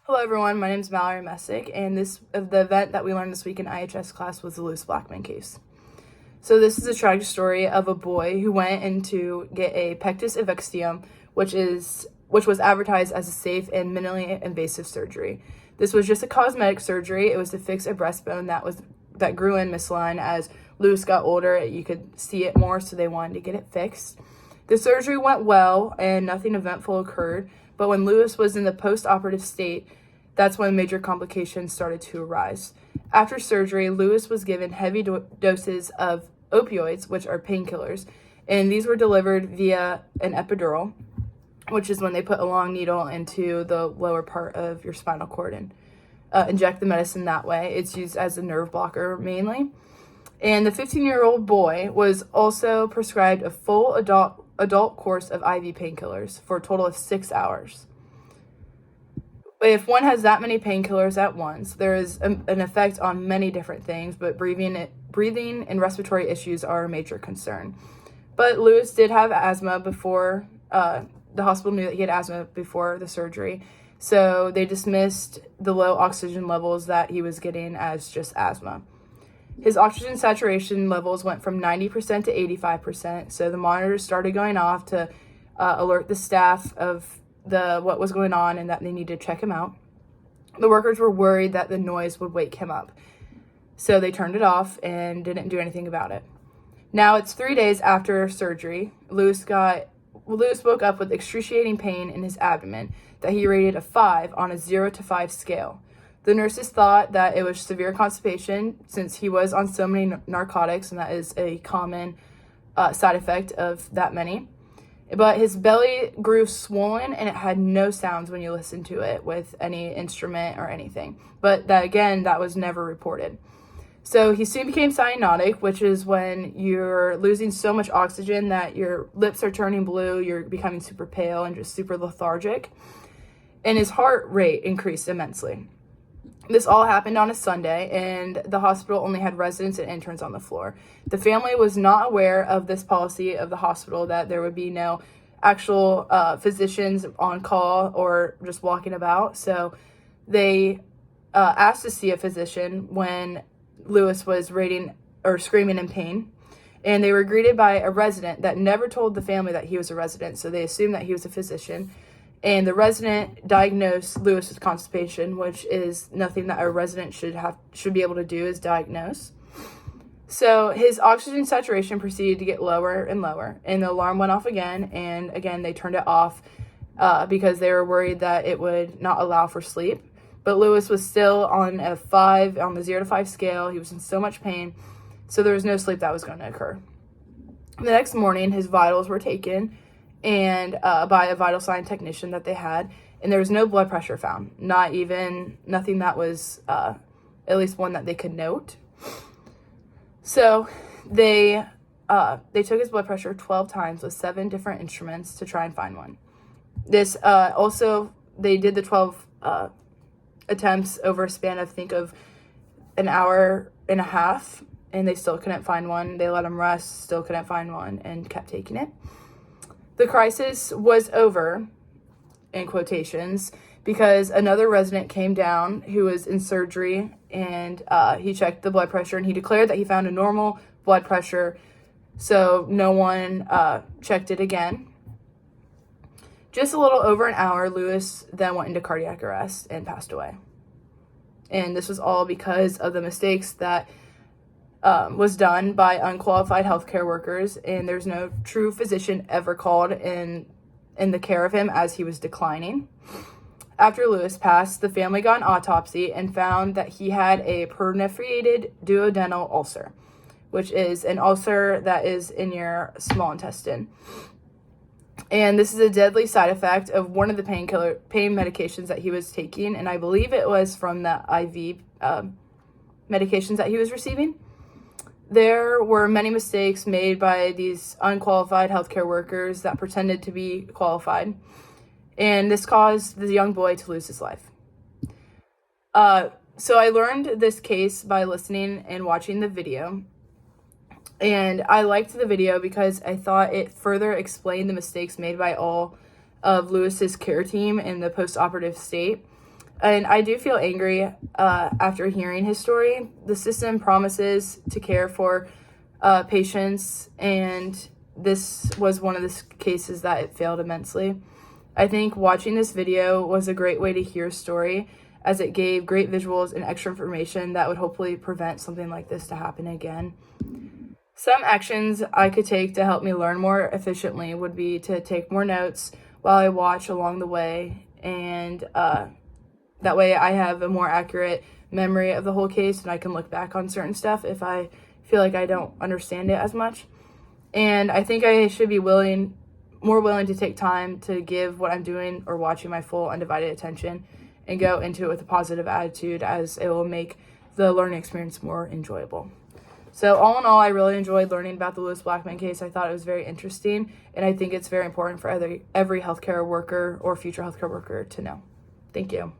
Hello everyone, my name is Mallory Messick, and the event that we learned this week in IHS class was the Lewis Blackman case. So this is a tragic story of a boy who went in to get a pectus evixium, which was advertised as a safe and minimally invasive surgery. This was just a cosmetic surgery. It was to fix a breastbone that grew in misaligned. As Lewis got older, you could see it more, so they wanted to get it fixed. The surgery went well and nothing eventful occurred, but when Lewis was in the post-operative state, that's when major complications started to arise. After surgery, Lewis was given heavy doses of opioids, which are painkillers, and these were delivered via an epidural, which is when they put a long needle into the lower part of your spinal cord and inject the medicine that way. It's used as a nerve blocker mainly. And the 15-year-old boy was also prescribed a full adult course of IV painkillers for a total of 6 hours. If one has that many painkillers at once, there is an effect on many different things, but breathing and respiratory issues are a major concern. But Lewis did have asthma before, the hospital knew that he had asthma before the surgery, so they dismissed the low oxygen levels that he was getting as just asthma. His oxygen saturation levels went from 90% to 85%, so the monitors started going off to alert the staff of what was going on and that they needed to check him out. The workers were worried that the noise would wake him up, so they turned it off and didn't do anything about it. Now it's 3 days after surgery. Lewis woke up with excruciating pain in his abdomen that he rated a 5 on a 0 to 5 scale. The nurses thought that it was severe constipation since he was on so many narcotics, and that is a common side effect of that many. But his belly grew swollen and it had no sounds when you listen to it with any instrument or anything. But that was never reported. So he soon became cyanotic, which is when you're losing so much oxygen that your lips are turning blue, you're becoming super pale and just super lethargic. And his heart rate increased immensely. This all happened on a Sunday, and the hospital only had residents and interns on the floor. The family was not aware of this policy of the hospital that there would be no actual physicians on call or just walking about. So they asked to see a physician when Lewis was screaming in pain. And they were greeted by a resident that never told the family that he was a resident, so they assumed that he was a physician. And the resident diagnosed Lewis with constipation, which is nothing that a resident should be able to do, is diagnose. So his oxygen saturation proceeded to get lower and lower, and the alarm went off again, and again they turned it off because they were worried that it would not allow for sleep. But Lewis was still on a 5, on the 0 to 5 scale. He was in so much pain, so there was no sleep that was going to occur. The next morning, his vitals were taken and by a vital sign technician that they had, and there was no blood pressure found, nothing that was at least one that they could note. So they took his blood pressure 12 times with 7 different instruments to try and find one. This also, they did the 12 attempts over a span of an hour and a half, and they still couldn't find one. They let him rest, still couldn't find one, and kept taking it. The crisis was over, in quotations, because another resident came down who was in surgery, and he checked the blood pressure, and he declared that he found a normal blood pressure, so no one checked it again. Just a little over an hour, Lewis then went into cardiac arrest and passed away. And this was all because of the mistakes that was done by unqualified healthcare workers, and there's no true physician ever called in the care of him as he was declining. After Lewis passed, the family got an autopsy and found that he had a perforated duodenal ulcer, which is an ulcer that is in your small intestine. And this is a deadly side effect of one of the pain medications that he was taking, and I believe it was from the IV medications that he was receiving. There were many mistakes made by these unqualified healthcare workers that pretended to be qualified, and this caused the young boy to lose his life. So I learned this case by listening and watching the video, and I liked the video because I thought it further explained the mistakes made by all of Lewis's care team in the post-operative state. And I do feel angry after hearing his story. The system promises to care for patients, and this was one of the cases that it failed immensely. I think watching this video was a great way to hear his story, as it gave great visuals and extra information that would hopefully prevent something like this to happen again. Some actions I could take to help me learn more efficiently would be to take more notes while I watch along the way, and that way I have a more accurate memory of the whole case, and I can look back on certain stuff if I feel like I don't understand it as much. And I think I should be more willing to take time to give what I'm doing or watching my full undivided attention and go into it with a positive attitude, as it will make the learning experience more enjoyable. So all in all, I really enjoyed learning about the Lewis Blackman case. I thought it was very interesting, and I think it's very important for every healthcare worker or future healthcare worker to know. Thank you.